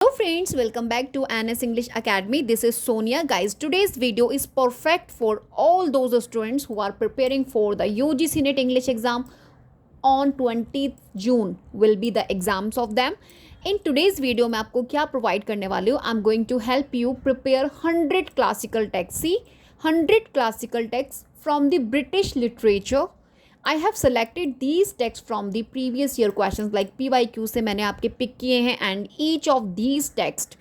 Hello friends, welcome back to NS English Academy. This is Sonia. Guys, today's video is perfect for all those students who are preparing for the UGC NET English exam on 20th June will be the exams of them. In today's video मैं आपको क्या provide करने वाली हूँ? I'm going to help you prepare 100 classical texts. See, 100 classical texts from the British literature. I have selected these texts from the previous year questions like PYQ से मैंने आपके pick किए हैं and each of these texts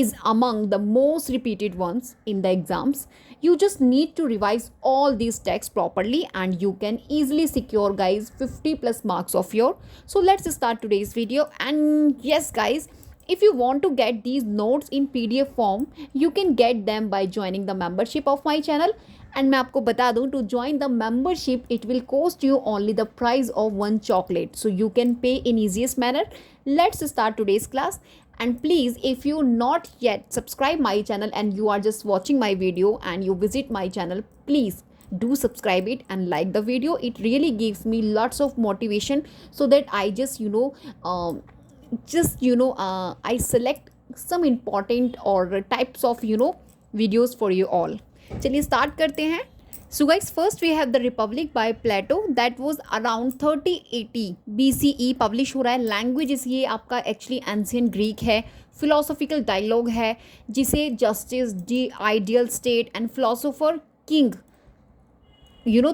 is among the most repeated ones in the exams. You just need to revise all these texts properly and you can easily secure guys 50 plus marks of your. So let's start today's video. And yes guys, if you want to get these notes in PDF form, you can get them by joining the membership of my channel. And मैं आपको बता दूँ, to join the membership it will cost you only the price of one chocolate, so you can pay in easiest manner. Let's start today's class. And please, if you not yet subscribe my channel and you are just watching my video and you visit my channel, please do subscribe it and like the video. It really gives me lots of motivation so that I just I select some important or types of videos for you all. चलिए start करते हैं. So guys, first we have the republic by Plato that was around 3080 BCE publish हो रहा है. Language इसलिए आपका actually ancient Greek है. Philosophical dialogue है जिसे justice the ideal state and philosopher king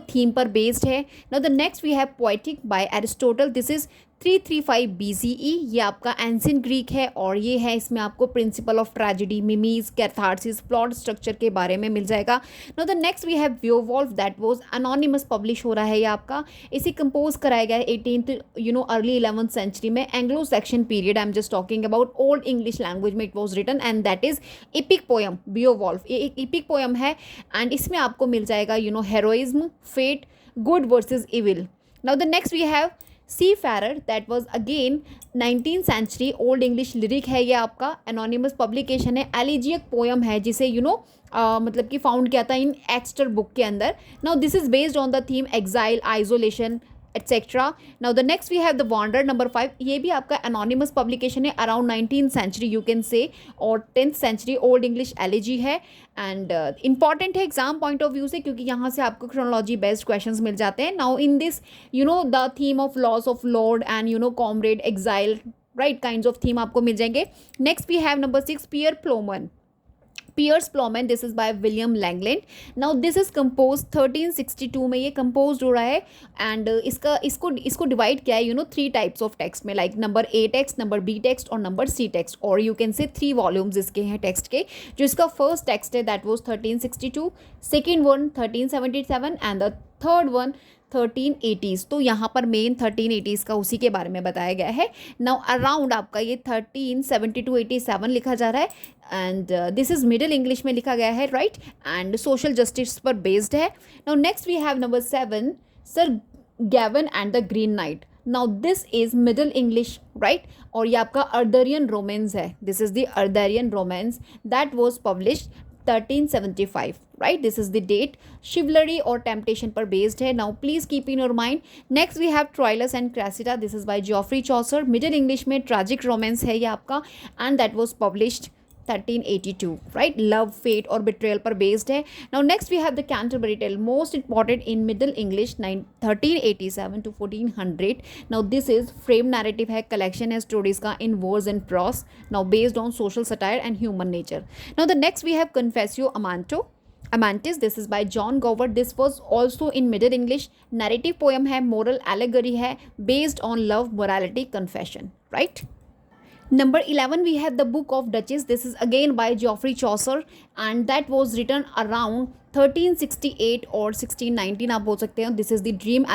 theme पर बेस्ड है. Now the next we have poetic by Aristotle. This is 335 BCE. ये आपका एंशियंट ग्रीक है और ये है, इसमें आपको principle of tragedy, mimesis, catharsis, plot structure के बारे में मिल जाएगा. Now the next we have Beowulf that was anonymous publish हो रहा है. ये आपका इसे कंपोज कराया गया है 18th अर्ली 11th सेंचुरी में. Anglo Saxon period I am just talking about. Old English language में it was written and that is epic poem. Beowulf ये एक एपिक पोएम है एंड इसमें आपको मिल जाएगा heroism, fate, good versus evil. Now the next we have Seafarer that was again 19th century old English lyric है. ये आपका anonymous publication है. एलिजियक पोएम है जिसे मतलब कि फाउंड किया था इन एक्स्टर बुक के अंदर. Now this is based on the theme exile, isolation etcetera. Now the next we have the wanderer number 5. ये भी आपका एनोनिमस पब्लिकेशन है around 19th century you can say और 10th century old English elegy है. And important है exam point of view से क्योंकि यहाँ से आपको क्रोनोलॉजी बेस्ड क्वेश्चंस मिल जाते हैं. Now in this the theme of loss of lord and comrade exile right kind of theme आपको मिल जाएंगे. Next we have number 6 Piers Plowman. Piers Plowman, this is by William Langland. Now this is composed 1362 में ये composed हो रहा है and इसको divide किया है 3 types of text में, like number A text, number B text और नंबर C text, और you can say 3 volumes इसके हैं text के. जो इसका first text है that was 1362, second one 1377 and the third one 1380s. तो यहाँ पर मेन 1380s का उसी के बारे में बताया गया है. नाउ अराउंड आपका ये 1370 लिखा जा रहा है and this is Middle English में लिखा गया है राइट एंड सोशल जस्टिस पर बेस्ड है. Now next we have number 7 Sir Gawain and the Green Knight. Now this is Middle English right और ये आपका अर्दरियन रोमांस है. This is the Arthurian romance that was published 1375 right. This is the date. Chivalry or temptation पर based है. Now please keep in your mind. Next we have Troilus and Cressida. This is by Geoffrey Chaucer. Middle English में tragic romance है ये आपका and that was published 1382 right. Love, fate और betrayal पर based है. Now next we have the Canterbury Tale, most important in Middle English 1387 to 1400. Now this is frame narrative है, collection है stories का in verse and prose. Now based on social satire and human nature. Now the next we have Confessio Amantis. This is by John Gower. This was also in Middle English. Narrative poem है, moral allegory है, based on love, morality, confession right. Number 11 we have the Book of Duchess. This is again by Geoffrey Chaucer and that was written around 1368 और 1619 आप बोल सकते हो. This is the dream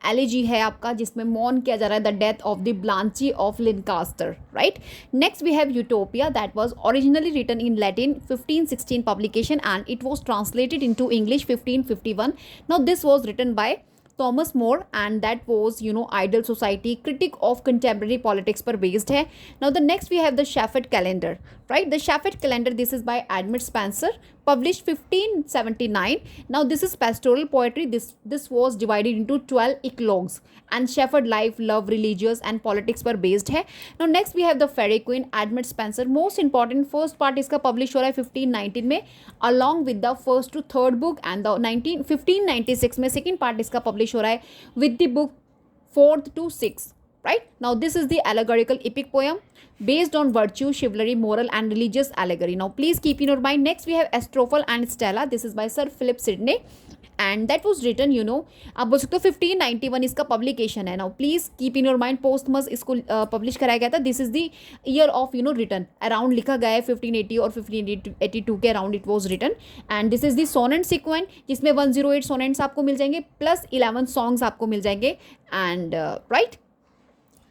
elegy है आपका जिसमें mourn किया जा रहा है the death of the Blanche of Lancaster right. Next we have Utopia that was originally written in Latin 1516 publication and it was translated into English 1551. Now this was written by Thomas More and that was Ideal Society, critic of contemporary politics पर based है. Now the next we have the Sheffield calendar right. The Sheffield calendar, this is by Edmund Spenser, published 1579. Now this is pastoral poetry. This was divided into 12 eclogues, and shepherd life, love, religious and politics पर based है. Now next we have the Fairy Queen, Edmund Spenser. Most important first part इसका publish हो रहा है 1519 में along with the first to third book, and the 1596 में second part इसका publish हो रहा है with the book 4th to 6th. Right now this is the allegorical epic poem based on virtue, chivalry, moral and religious allegory. Now please keep in your mind. Next we have Astrophel and Stella. This is by Sir Philip Sidney and that was written आप बोल सकते हो 1591 इसका publication है. Now please keep in your mind posthumous इसको publish कराया गया था. This is the year of written around लिखा गया है 1580 और 1582 के around it was written. And this is the sonnet sequence जिसमें 108 sonnets आपको मिल जाएंगे plus 11 songs आपको मिल जाएंगे. And right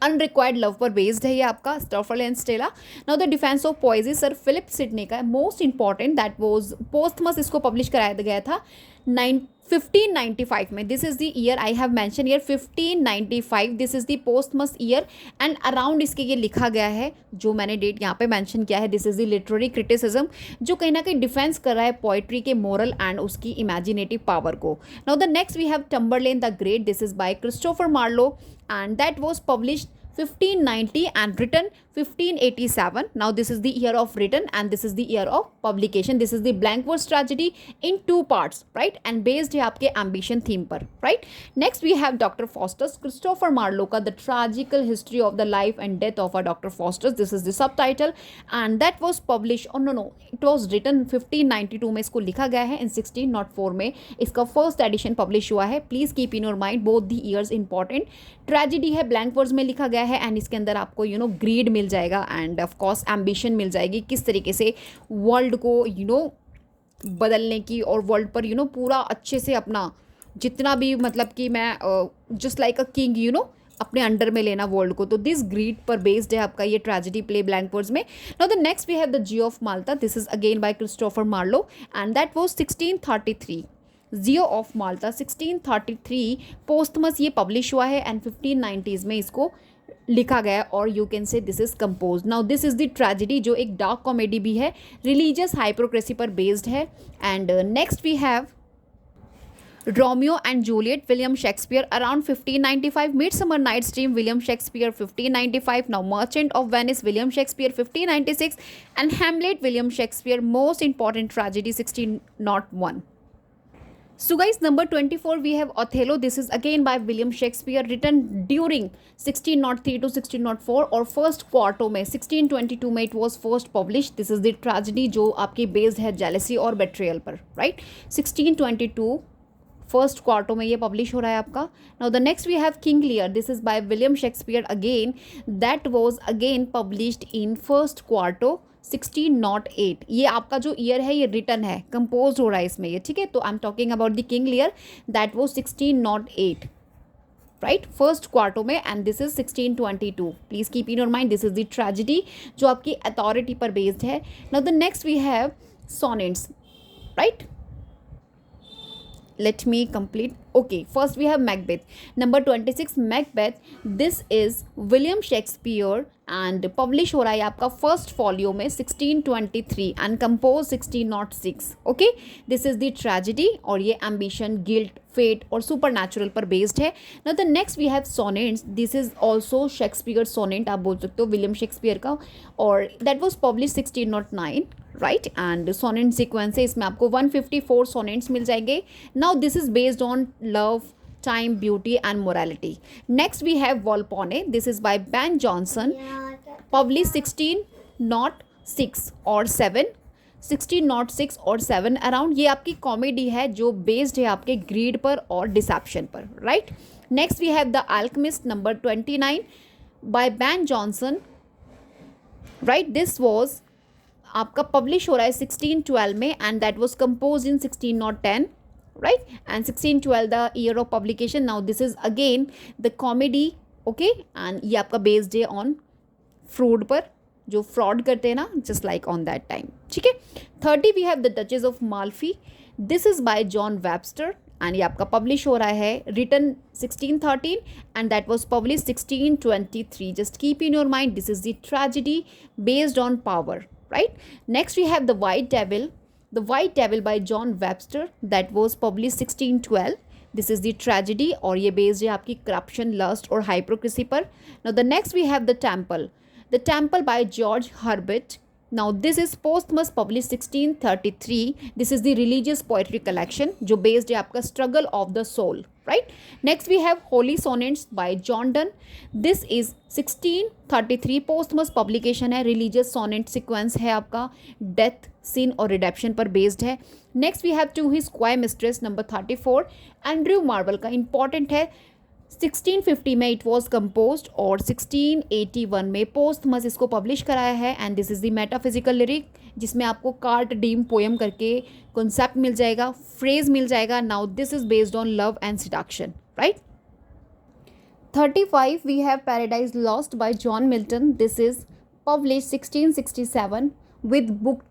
अनरिक्वायर्ड लव पर बेस्ड है ये आपका Astrophil and Stella. Now the defence of poesy sir Philip Sidney का most important that was posthumous इसको पब्लिश कराया गया था 1595 में. This is the year I have mention year 1595. This is the posthumous year and around इसके ये लिखा गया है जो मैंने डेट यहाँ पे मेंशन किया है. This is the literary criticism जो कहीं ना कहीं डिफेंस कर रहा है पोइट्री के मोरल एंड उसकी इमेजिनेटिव पावर को. Now the next we have Tamburlaine the great. This is by Christopher Marlowe and that was published 1590 and written 1587. Now this is the year of written and this is the year of publication. This is the blank verse tragedy in 2 parts, right, and based है आपके ambition theme पर, right. Next we have Dr. Faustus, Christopher Marlowe का the tragical history of the life and death of a Dr. Faustus. This is the subtitle and that was published it was written 1592 में इसको लिखा गया है. in 1604 में इसका first edition publish हुआ है. Please keep in your mind both the years important. Tragedy है blank verse में लिखा गया है एंड इसके अंदर आपको ग्रीड मिल जाएगा एंड ऑफ कोर्स एम्बिशन मिल जाएगी किस तरीके से वर्ल्ड को बदलने की और वर्ल्ड पर पूरा अच्छे से अपना जितना भी मतलब कि मैं जस्ट लाइक अ किंग अपने अंडर में लेना वर्ल्ड को. तो दिस ग्रीड पर बेस्ड है आपका ये ट्रेजेडी प्ले ब्लैंक वर्ड्स में. Now the next we have the Jew of Malta. This is again by Christopher Marlowe and that was 1633. Jew of Malta 1633 posthumous ये पब्लिश हुआ है एंड 1590s में इसको लिखा गया और you can say this is compose. Now this is the tragedy जो एक डार्क कॉमेडी भी है रिलीजियस हाइपोक्रेसी पर बेस्ड है. And next we have Romeo and Juliet William Shakespeare around 1595. Midsummer night's dream William Shakespeare 1595. Now merchant of Venice William Shakespeare 1596 and Hamlet William Shakespeare most important tragedy 1601. So guys, number 24 we have Othello. This is again by William Shakespeare, written during 1603 to 1604 और first quarto में 1622 में it was first published. This is the tragedy जो आपकी based है jealousy और betrayal पर, right. 1622 first quarto में ये पब्लिश हो रहा है आपका. Now the next we have King Lear. This is by William Shakespeare again. That was again published in first quarto 1608. ये आपका जो ईयर है ये रिटर्न है कंपोज हो रहा है इसमें ये, ठीक है. तो I am talking about the King Lear that was 1608 right first quarto में and this is 1622. Please keep in your mind this is the tragedy जो आपकी अथॉरिटी पर बेस्ड है. Now the next we have sonnets right. Let me complete. Okay, first we have Macbeth. Number 26 Macbeth. This is William Shakespeare and publish हो रहा है आपका first folio में 1623 and composed 1606. Okay, this is the tragedy और ये ambition, guilt, fate और supernatural पर based है. Now the next we have sonnets. This is also Shakespeare sonnet आप बोल सकते हो विलियम शेक्सपियर का और that was published 1609. Right and sonnet sequence है इसमें आपको 154 सोनेट्स मिल जाएंगे. Now this is based on love, time, beauty and morality. Next we have Volpone. This is by Ben Jonson, publish 1606 और 7 1606 और 7 अराउंड. ये आपकी कॉमेडी है जो बेस्ड है आपके ग्रीड पर और डिसेप्शन पर, right. Next we have the alchemist number 29 by Ben Jonson, right. This was आपका पब्लिश हो रहा है 1612 में and that was compose in 1610 right and 1612 the year of publication. Now this is again the comedy okay and ये आपका based है on fraud पर जो फ्रॉड करते हैं ना just like on that time, ठीक है. 30 we have the Duchess of Malfi. This is by John Webster and ये आपका पब्लिश हो रहा है written 1613 and that was publish 1623. Just keep in your mind this is the tragedy based on power. Right. Next we have the White Devil. The white devil by John Webster that was publish 1612. This is the tragedy और ये based है आपकी corruption, lust और hypocrisy पर. Now the next we have the temple by George Herbert. Now this is posthumous published 1633. This is the religious poetry collection जो based है आपका struggle of the soul, right? Next we have Holy Sonnets by John Donne. This is 1633 posthumous publication है. religious sonnet sequence है आपका death, sin और redemption पर based है. Next we have To His Squire Mistress number 34. Andrew Marvell का important है. 1650 में it was compose और 1681 में पोस्थमस इसको पब्लिश कराया है. And this is the metaphysical lyric जिसमें आपको कार्ट डीम पोएम करके कॉन्सेप्ट मिल जाएगा, फ्रेज मिल जाएगा. Now this is based on love and seduction, right. 35 we have paradise lost by John Milton. This is publish 1667 with book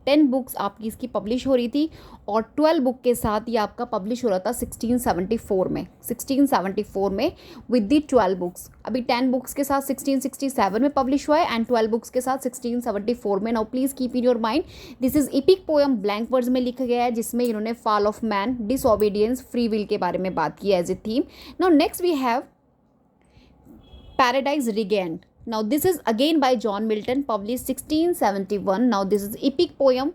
10 books आपकी इसकी publish हो रही थी और 12 बुक के साथ ये आपका पब्लिश हो रहा था 1674 में विद दी 12 बुक्स. अभी 10 बुक्स के साथ 1667 में पब्लिश हुआ है एंड 12 बुक्स के साथ 1674 में. नाउ please keep in your mind this is epic poem blank words में लिखा गया है जिसमें इन्होंने fall of man, disobedience, free will के बारे में बात की as a theme. Now next we have paradise regained. Now this is again by John Milton published 1671. Now this is epic poem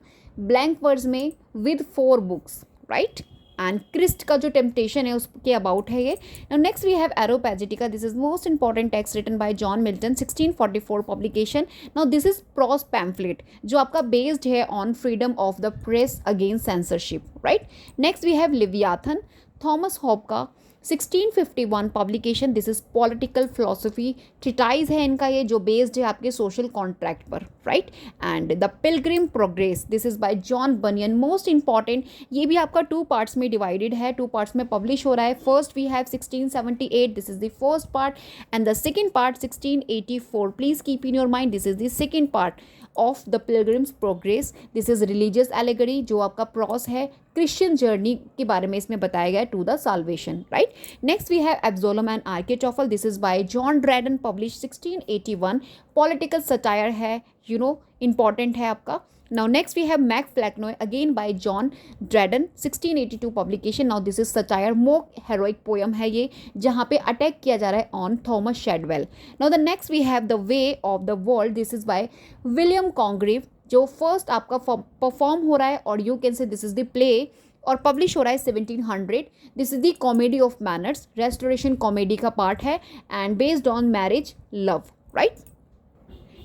blank words में with 4 books, right? And Christ का जो temptation है उसके about है ये. Now next we have Areopagitica. This is most important text written by John Milton 1644 publication. Now this is prose pamphlet जो आपका based है on freedom of the press against censorship, right? Next we have Leviathan, Thomas Hobbes का 1651 publication. This is political philosophy treatise है इनका ये जो based है आपके सोशल कॉन्ट्रैक्ट पर, right. And the Pilgrim progress this is by John banyan. Most important ये भी आपका 2 पार्ट्स में डिवाइडेड है, 2 पार्ट्स में पब्लिश हो रहा है. First we have 1678. This is the first part and the second part 1684. Please keep in your mind this is the second part of the pilgrim's progress. This is religious allegory जो आपका pros है Christian journey के बारे में इसमें बताया गया to the salvation, right. Next we have Absalom and Achitophel. This is by John Dryden publish 1681. Political satire है, इंपॉर्टेंट है आपका. Now next we have Mac Flecknoe again by John Dryden 1682 publication. Now this is satire, mock heroic poem है ये जहाँ पे attack किया जा रहा है on Thomas Shadwell. Now the next we have The Way of the World. This is by William Congreve जो first आपका परफॉर्म हो रहा है और you can say this is the play और पब्लिश हो रहा है 1700. This is the comedy of manners, restoration comedy का पार्ट है and based on marriage love, right.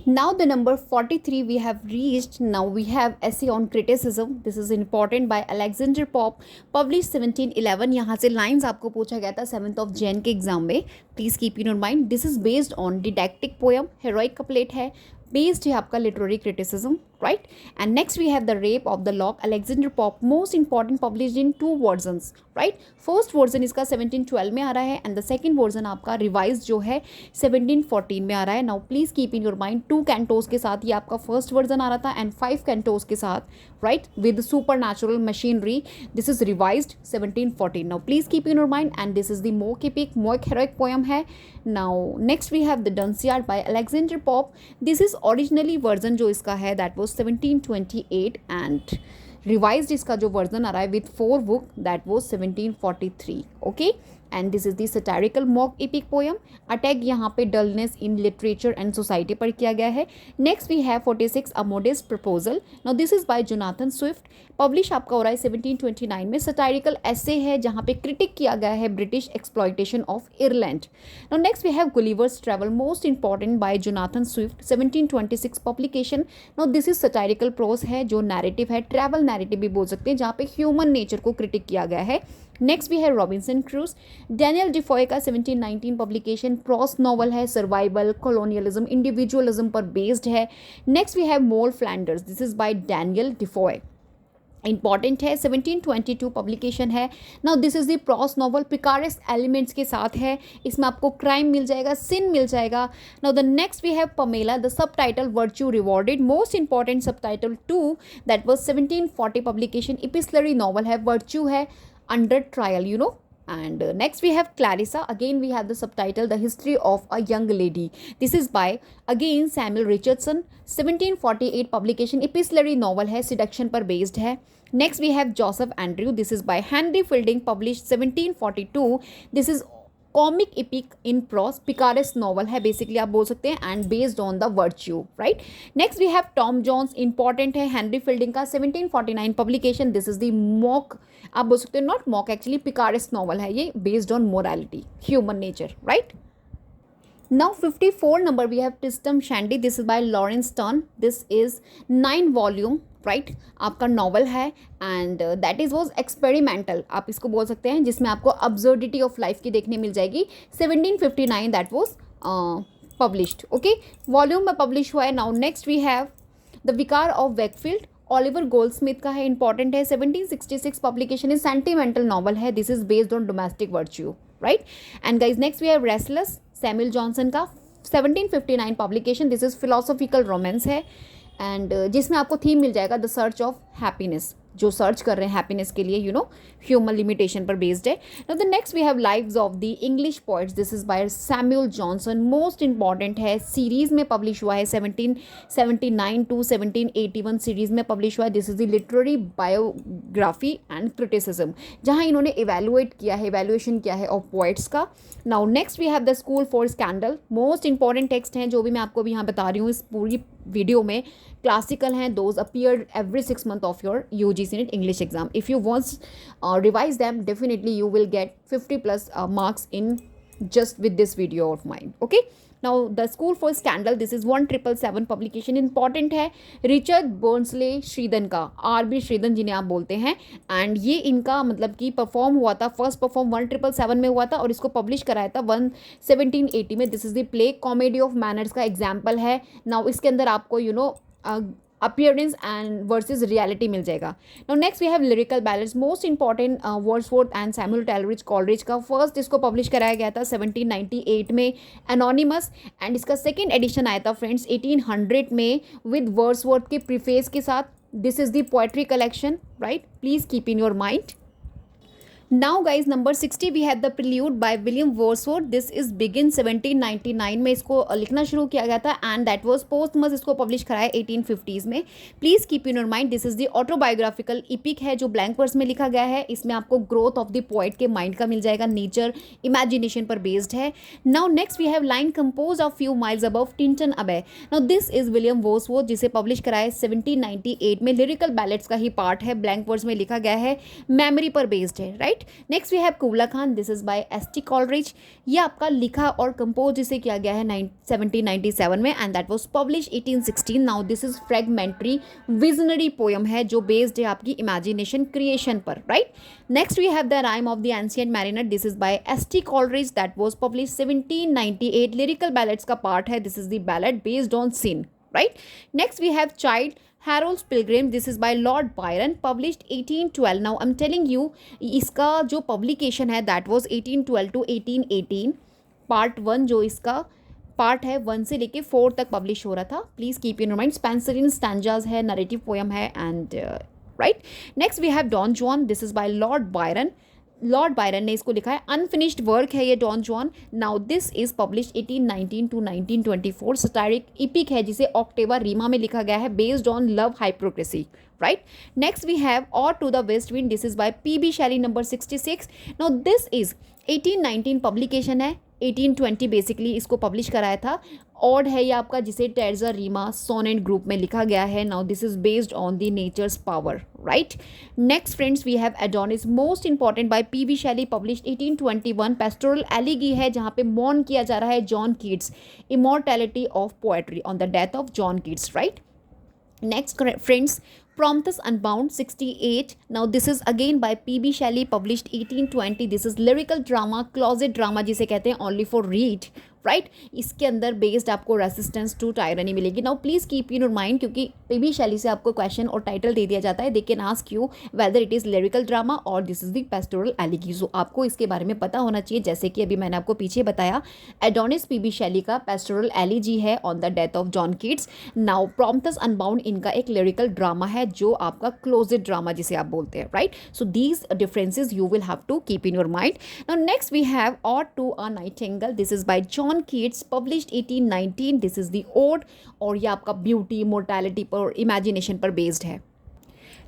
Now the number 43 we have reached. Now we have essay on criticism. This is important by Alexander Pope published 1711. यहाँ से lines आपको पूछा गया था 7th of Jan के exam में. Please keep in your mind. This is based on didactic poem. Heroic couplet है, based है आपका literary criticism, right? And next we have The Rape of the Lock, Alexander Pope, most important, published in 2 versions, right? First version इसका 1712 में आ रहा है and the second version आपका revise जो है 1714 में आ रहा है. Now please keep in your mind 2 cantos के साथ ये आपका फर्स्ट वर्जन आ रहा था एंड 5 कैंटोज के साथ, right, with supernatural machinery. This is revised 1714. Now please keep in your mind and this is the mock epic, mock heroic poem है. Now next we have the Dunciad by Alexander Pope. This is originally version जो इसका है that was 1728 and revised इसका जो version आ रहा है with 4 book that was 1743. Okay, and this is the satirical mock epic poem. Attack यहाँ पे dullness in literature and society पर किया गया है. Next we have 46 a modest proposal. Now this is by Jonathan Swift. Publish आपका हो रहा है 1729 में. सैटारिकल एसे है जहाँ पे क्रिटिक किया गया है British exploitation of Ireland. Now next we have Gulliver's travel, most important by Jonathan Swift 1726 publication. Now this is satirical prose है जो नैरेटिव है, ट्रैवल नैरेटिव भी बोल सकते हैं, जहाँ पे ह्यूमन नेचर को क्रिटिक किया गया है. नेक्स्ट वी है रॉबिन्सन क्रूज, डैनियल डिफॉय का 1719 पब्लिकेशन, प्रॉस नॉवल है, सर्वाइवल, कॉलोनियलिज्म, इंडिविजुअलिज्म पर बेस्ड है. Next we have Moll Flanders. This is by Daniel Defoe, important है, 1722 पब्लिकेशन है. Now this is the prose novel, picaresque elements के साथ है, इसमें आपको क्राइम मिल जाएगा, सिन मिल जाएगा. Now the next we have Pamela, the subtitle virtue rewarded, most important subtitle 2 that was 1740 publication, epistolary novel है, वर्च्यू है, under trial, And next we have Clarissa. Again we have the subtitle The History of a Young Lady. This is by again Samuel Richardson. 1748 publication, epistolary novel है, seduction पर based है. Next we have Joseph Andrew. This is by Henry Fielding, published 1742. This is comic epic in prose, picaresque novel है basically आप बोल सकते हैं, and based on the virtue, right. Next we have Tom Jones. Important है, Henry Fielding का 1749 publication. This is the mock, आप बोल सकते हैं not mock, actually picaresque novel है ये, based on morality, human nature, right. Now 54 number we have Tristram Shandy. This is by Lawrence Stern. This is 9 volume, right आपका novel है, and that is was experimental आप इसको बोल सकते हैं, जिसमें आपको अब्सर्डिटी ऑफ लाइफ की देखने मिल जाएगी. 1759 that was published, okay, volume में पब्लिश हुआ है. Now next we have the vicar of Wakefield. Oliver Goldsmith का है, इंपॉर्टेंट है. 1766 पब्लिकेशन है, सेंटिमेंटल नॉवल है. This is based on domestic virtue, right. And guys next we have Rasselas, Samuel Johnson का 1759 publication. This is philosophical romance है, and जिसमें आपको theme मिल जाएगा द सर्च ऑफ हैप्पीनेस, जो सर्च कर रहे हैं हैप्पीनेस के लिए, ह्यूमन लिमिटेशन पर बेस्ड है. Now the next we have lives of the English poets. This is by Samuel Johnson. Most important है, सीरीज में पब्लिश हुआ है, 1779 टू 1781 सीरीज में पब्लिश हुआ है. This is the literary biography and criticism, जहाँ इन्होंने इवेलुएट किया है, इवेल्युएशन किया है ऑफ पोइट्स का. Now next we have the school for scandal. Most important text हैं जो भी मैं आपको अभी यहाँ बता रही हूँ इस पूरी वीडियो में, क्लासिकल हैं. Those appeared every 6 month of your UGC NET English exam. If you once revise them, definitely you will get 50+ marks in just with this video of mine, okay. Now the school for scandal, this is 1777 publication. important है, Richard बर्न्सले Shridhan का, RB Shridhan जिन्हें आप बोलते हैं, and ये इनका मतलब कि परफॉर्म हुआ था, फर्स्ट परफॉर्म 1777 में हुआ था, और इसको पब्लिश कराया था 1780 में. This is the play comedy of manners का एग्जाम्पल है. नाउ इसके अंदर आपको अपीयरेंस एंड वर्सेस रियलिटी मिल जाएगा. Now next we have lyrical ballads. Most important Wordsworth and Samuel Taylor Coleridge का. फर्स्ट इसको पब्लिश कराया गया था 1798 में, एनोनिमस, एंड इसका सेकेंड एडिशन आया था फ्रेंड्स 1800 में विद वर्ड्सवर्थ के प्रीफेस के साथ. This is the poetry collection, right, please keep in your mind. Now guys number 60 we have the prelude by William Wordsworth. This is begin 1799 में इसको लिखना शुरू किया गया था, एंड दैट वाज पोस्टमस, इसको पब्लिश कराया 1850s में. Please keep in your mind this is the autobiographical EPIC है जो ब्लैंक वर्स में लिखा गया है. इसमें आपको ग्रोथ ऑफ द पोएट के माइंड का मिल जाएगा, नेचर इमेजिनेशन पर बेस्ड है. Now next we have line composed of few miles above Tintern Abbey. Now this is William Wordsworth, जिसे पब्लिश कराया 1798 में. लिरिकल बैलेट्स का ही पार्ट है, ब्लैंक वर्स में लिखा गया है, मेमोरी पर बेस्ड है, right. Next we have Kubla Khan. This is by ST Coleridge. ये आपका लिखा और कंपोज इसे किया गया है 1797 में, and that was publish 1816. Now this is fragmentary visionary poem है जो बेस्ड है आपकी इमेजिनेशन क्रिएशन पर, right. Next we have the rime of the ancient mariner. This is by ST Coleridge, that was publish 1798. Lyrical ballads का part है. This is the ballad based on sin, right. Next we have Child Harold's Pilgrim. This is by Lord Byron, published 1812. Now I'm telling you इसका जो publication है that was 1812 to 1818. Part 1 जो इसका part है 1 से लेके 4 तक पब्लिश हो रहा था. Please keep in mind. Spenser in stanzas है, नरेटिव पोएम है, and right. Next we have Don Juan. This is by Lord Byron. Lord Byron ने इसको लिखा है, अनफिनिश्ड वर्क है ये Don Juan. Now this is publish 1819 to 1924. Satiric epic है जिसे ऑक्टेवा रीमा में लिखा गया है, based on love hypocrisy, right. Next we have ode to the west wind. This is by PB Shelley, number 66. Now this is 1819 publication है, 1820 basically इसको publish कराया था. ऑड है ये आपका, जिसे टेर्जा रीमा सोनेट ग्रुप में लिखा गया है. Now this is based on the nature's power, right. Next friends we have Adonis, most important by PB Shelley, published 1821. Pastoral elegy है जहाँ पे मॉर्न किया जा रहा है John Keats, immortality of poetry on the death of John Keats, right. Next friends, Prometheus Unbound 68. Now this is again by PB Shelley, published 1820. This is lyrical drama, closet drama जिसे कहते हैं, only for read, right इसके अंदर based आपको resistance to tyranny मिलेगी. Now please keep in your mind, क्योंकि PB Shelley से आपको क्वेश्चन और टाइटल दे दिया जाता है. दे can ask you whether it is lyrical drama और दिस इज द पेस्टोरल एलिगी. सो आपको इसके बारे में पता होना चाहिए. जैसे कि अभी मैंने आपको पीछे बताया, एडोनिस पीबी शैली का पेस्टोरल एलिजी है on the death of John Keats. Now prompts unbound इनका एक लिरिकल ड्रामा है जो आपका क्लोजेड ड्रामा जिसे आप बोलते हैं, right. So these differences you will have to keep in your mind. Now next we have ode to a nightingale. This is by John Keats, published 1819. This is the ode, और ये आपका beauty, mortality पर, imagination पर based है.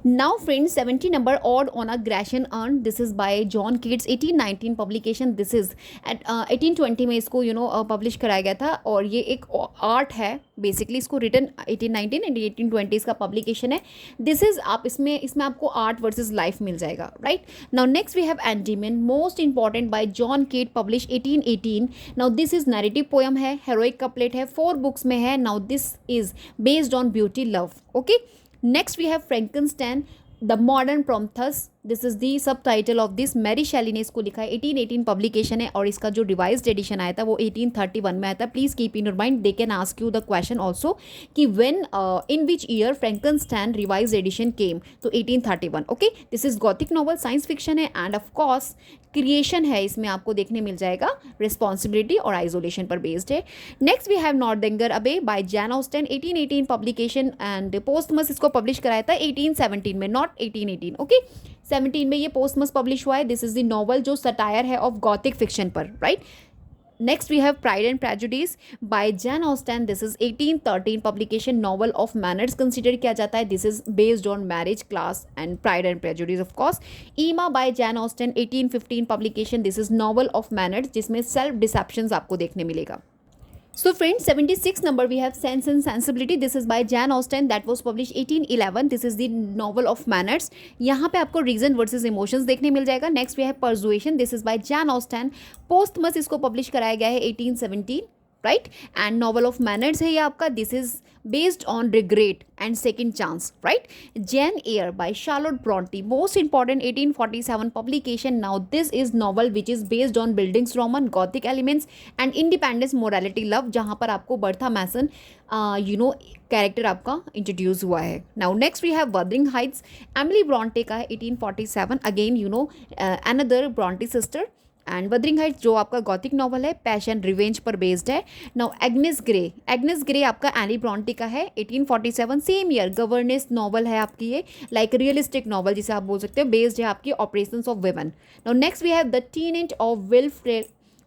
Now friends, 70 number Ode on a Grecian Urn. This is by John Keats, 1819 publication. This is at 1820 में इसको publish कराया गया था, और ये एक आर्ट है बेसिकली. इसको रिटन 1819 एंड 1820 का पब्लिकेशन है. दिस इज आप इसमें आपको आर्ट वर्सेस लाइफ मिल जाएगा, right. Now next we have Endymion, most important by John Keats, publish 1818. Now this is narrative poem है, हेरोइक कपलेट है, 4 बुक्स में है. Now this is based on beauty love. Okay, next we have Frankenstein, the modern Prometheus. This is the subtitle of this. Mary शैली ने इसको लिखा है, 1818 publication है, और इसका जो रिवाइज्ड एडिशन आया था वो 1831 में आया था. Please keep in your mind, they can ask you the question also कि when in which year Frankenstein revised edition came. तो 1831. Okay, this is Gothic novel, science fiction है, एंड ऑफ कोर्स क्रिएशन है. इसमें आपको देखने मिल जाएगा responsibility और आइसोलेशन पर बेस्ड है. Next we have Northanger Abbey by Jane Austen, 1818 publication, and posthumous इसको पब्लिश कराया था 1817 में, नॉट 1818. ओके, 17 में ये पोस्टमस पब्लिश हुआ है. दिस इज द नॉवल जो सटायर है ऑफ गॉथिक फिक्शन पर, right. Next we have pride and prejudice by Jane Austen. This is 1813 publication, novel of manners consider किया जाता है. This is based on marriage, class and pride and prejudice of course. Emma by Jane Austen, 1815 publication. This is novel of manners जिसमें self deception आपको देखने मिलेगा. So friends, 76 number we have Sense and Sensibility. This is by Jane Austen, that was published 1811. This is the novel of manners. यहाँ पे आपको reason versus emotions देखने मिल जाएगा. Next we have Persuasion. This is by Jane Austen. Posthumous इसको publish कराया गया है 1817. Right, and novel of manners है ये आपका. This is based on regret and second chance, right. Jane Eyre by Charlotte Bronte, most important 1847 publication. Now this is novel which is based on buildings roman, gothic elements and independence, morality, love, जहाँ पर आपको Bertha Mason character आपका introduce हुआ है. Now next we have Wuthering Heights, Emily Bronte का है 1847. Again another Brontë sister. And Wuthering Heights जो आपका गॉथिक नॉवल है, पैशन रिवेंज पर बेस्ड है. नाउ एग्नेस ग्रे आपका एनी ब्रॉन्टी का है 1847. सेम ईयर गवर्नेस नॉवल है आपकी, ये लाइक रियलिस्टिक नॉवल जिसे आप बोल सकते हो, बेस्ड है आपकी oppressions of women. Now next we have the tenant of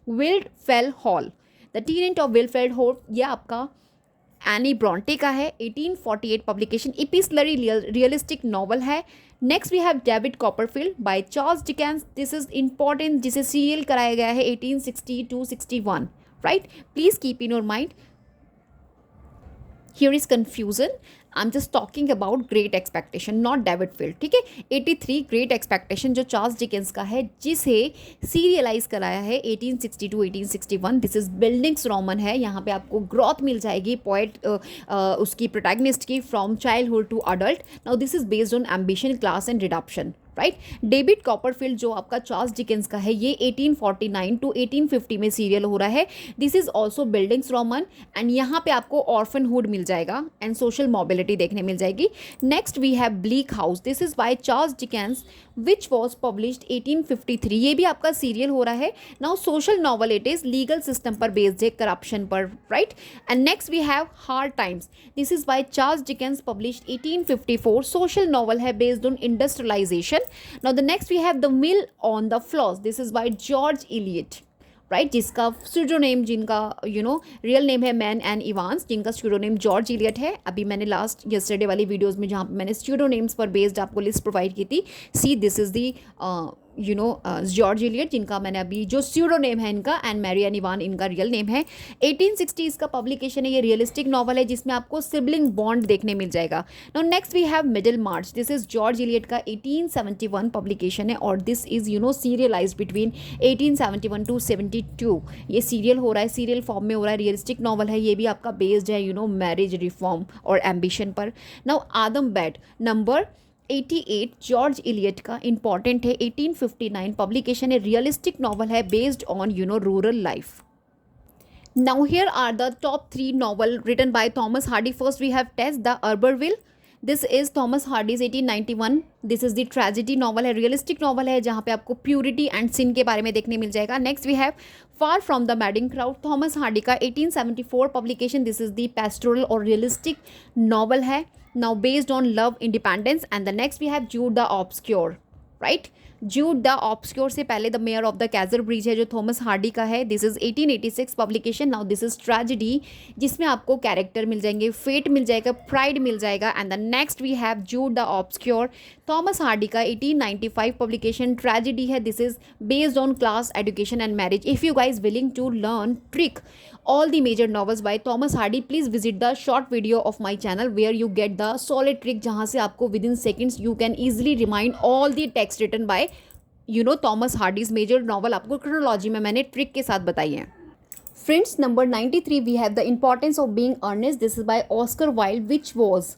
Wildfell Hall. The tenant of Wildfell Hall ये आपका एनी ब्रॉन्टे का है 1848 पब्लिकेशन. इपिस्लरी रियलिस्टिक नॉवल है. Next we have David Copperfield by Charles Dickens. This is important, जिसे serial कराया गया है 1860 to 61, right. Please keep in your mind, here is confusion. I'm just talking about Great Expectation, not David Field, ठीक है. 83 Great Expectation जो Charles Dickens का है, जिसे सीरियलाइज कराया है 1860 to 1861. This is buildings Roman है. यहाँ पे आपको ग्रोथ मिल जाएगी पोएट उसकी प्रोटैगनिस्ट की, from childhood to adult. Now this is based on ambition, class and redemption, right. David Copperfield जो आपका चार्ल्स डिकेंस का है, ये 1849 to 1850 में सीरियल हो रहा है. This is also buildings Roman, and यहाँ पे आपको ऑर्फनहुड मिल जाएगा एंड सोशल मोबिलिटी देखने मिल जाएगी. Next we have bleak house. This is by Charles Dickens which was published 1853. ये भी आपका सीरियल हो रहा है. Now social novel it is, legal system पर बेस्ड है, करप्शन पर, right. And next we have hard times. This is by Charles Dickens, published 1854. Social novel है based on industrialisation. Now the next we have The Mill on the Floss. This is by George Eliot, right, जिसका स्यूडोनेम, जिनका real name है man and Evans, जिनका स्यूडोनेम George Eliot है. अभी मैंने last yesterday वाली videos में जहाँ पे मैंने स्यूडोनेम्स पर बेस्ड आपको लिस्ट प्रोवाइड की थी, see this is the George Eliot, जिनका मैंने अभी जो स्यूडो नेम है इनका, एंड मैरियन इवान इनका रियल नेम है. 1860 इसका पब्लिकेशन है. ये रियलिस्टिक नॉवल है जिसमें आपको सिबलिंग बॉन्ड देखने मिल जाएगा. Now next we have Middlemarch. This is George Eliot का 1871 पब्लिकेशन है, और this is serialize between 1871 to 72. ये सीरियल हो रहा है, सीरियल फॉर्म में हो रहा है, रियलिस्टिक नॉवल है. ये भी आपका बेस्ड है मैरिज, रिफॉर्म और एम्बिशन पर. नाउ आदम बेड नंबर 88 जॉर्ज इलियट का इंपॉर्टेंट है, 1859 पब्लिकेशन है, रियलिस्टिक नॉवल है based on rural life. Now here are the top 3 novel written by Thomas Hardy. First we have Tess the Urberville. This is Thomas Hardy's 1891. This is the tragedy novel है, realistic novel है, जहाँ पे आपको purity and सिन के बारे में देखने मिल जाएगा. Next we have far from the madding crowd, Thomas Hardy का 1874 publication. This is the pastoral और रियलिस्टिक नॉवल है, now based on love independence. And the next we have Jude the obscure, right. Jude the obscure से पहले the mayor of the Casterbridge है जो Thomas Hardy का है. This is 1886 publication. Now this is tragedy, जिसमें आपको character मिल जाएंगे, fate मिल जाएगा, प्राइड मिल जाएगा. And the next we have Jude the obscure, Thomas Hardy का 1895 पब्लिकेशन, ट्रेजिडी है. This is based on class education and marriage. If you guys willing to learn trick all the major novels by Thomas Hardy, please visit the short video of my channel where you get the solid trick, जहाँ से आपको within seconds you can easily remind all the text written by Thomas Hardy's major novel. आपको chronology में मैंने trick के साथ बताई है. Friends, number 93 we have The Importance of Being Earnest. This is by Oscar Wilde, which was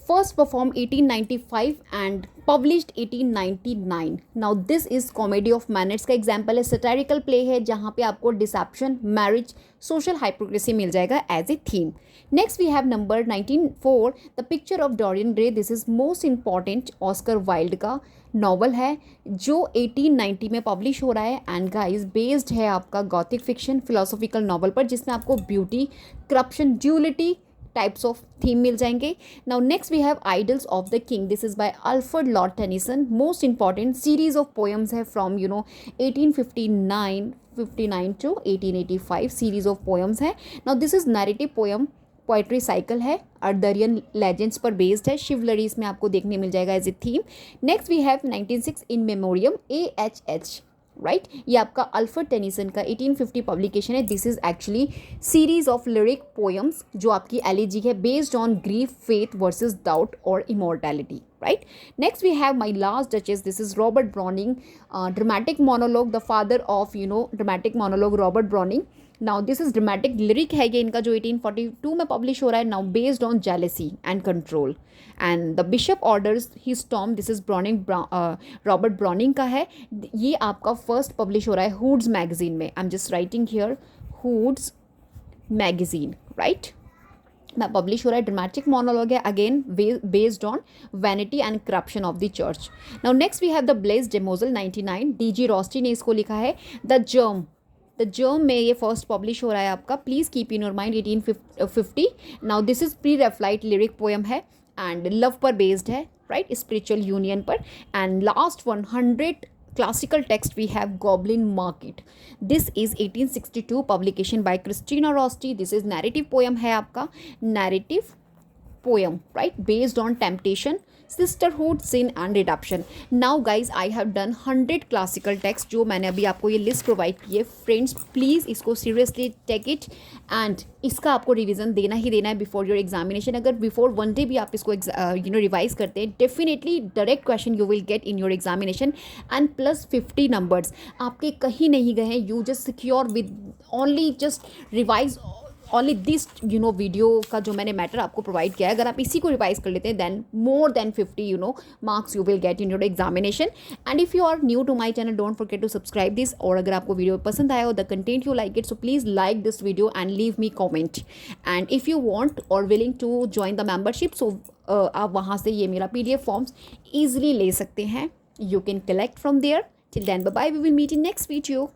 first performed 1895 and published 1899. Now this is comedy of manners का example है, satirical play है जहाँ पे आपको deception, marriage, social hypocrisy मिल जाएगा as a theme. Next we have number 194, The Picture of Dorian Gray. This is most important Oscar Wilde का novel है जो 1890 में पब्लिश हो रहा है. एंड गाइस बेस्ड है आपका गॉथिक फिक्शन फिलोसॉफिकल नॉवल पर, जिसमें आपको beauty, corruption, duality types of theme मिल जाएंगे. Now next we have idylls of the king. This is by Alfred Lord Tennyson. Most important series of poems है from 1859 to 1885 series of poems है. Now this is narrative poem, poetry cycle है, Arthurian legends पर based है, शिवलरी इसमें आपको देखने मिल जाएगा as a theme. Next we have 1906 in memoriam, AHH, right. ये आपका अल्फ्रेड टेनिसन का 1850 पब्लिकेशन है. This is actually series of lyric poems जो आपकी एलिजी है, based on grief, faith versus doubt और immortality, right. Next we have my last duchess. This is Robert Browning, dramatic monologue, the father of dramatic monologue Robert Browning. Now this is dramatic lyric है ये इनका जो 1842 में publish हो रहा है. Now based on jealousy and control. And the bishop orders he storm. This is Robert browning का है. ये आपका फर्स्ट पब्लिश हो रहा है हुड्स मैगजीन में. I am just writing here Hood's magazine, right. मैं पब्लिश हो रहा है. ड्रामेटिक मोनोलॉग है, again based on vanity and corruption of the church. Now next we have the blessed damozel 99. DG Rossetti ने इसको लिखा है. द जर्म में ये फर्स्ट पब्लिश हो रहा है आपका. Please keep in your mind 1850. Now this is pre Raphaelite lyric poem है एंड लव पर बेस्ड है, राइट, स्पिरिचुअल यूनियन पर. And last 100 classical text we have Goblin Market. This is 1862 publication by Christina Rossetti. This is narrative poem है आपका, narrative poem, right, based on temptation, sisterhood, sin and redemption. Now guys, I have done 100 classical text जो मैंने अभी आपको ये list provide की है. Friends please इसको सीरियसली टेक इट एंड इसका आपको रिवीजन देना ही देना है बिफोर योर एग्जामिनेशन. अगर बिफोर वन डे भी आप इसको रिवाइज करते हैं, definitely direct question you will get in your examination and plus 50 numbers आपके कहीं नहीं गए हैं. You just secure with only just revise only this video का जो मैंने मैटर आपको प्रोवाइड किया है. अगर आप इसी को रिवाइज कर लेते हैं then more than 50 marks you will get in your examination. And if you are new to my channel don't forget to subscribe this. और अगर आपको वीडियो पसंद आया हो, the content you like it, so please like this video and leave me comment. And if you want और willing to join the membership, so आप वहाँ से ये मेरा PDF फॉर्म्स ईजिली ले सकते हैं. You can collect from there. Till then bye bye, we will meet in next video.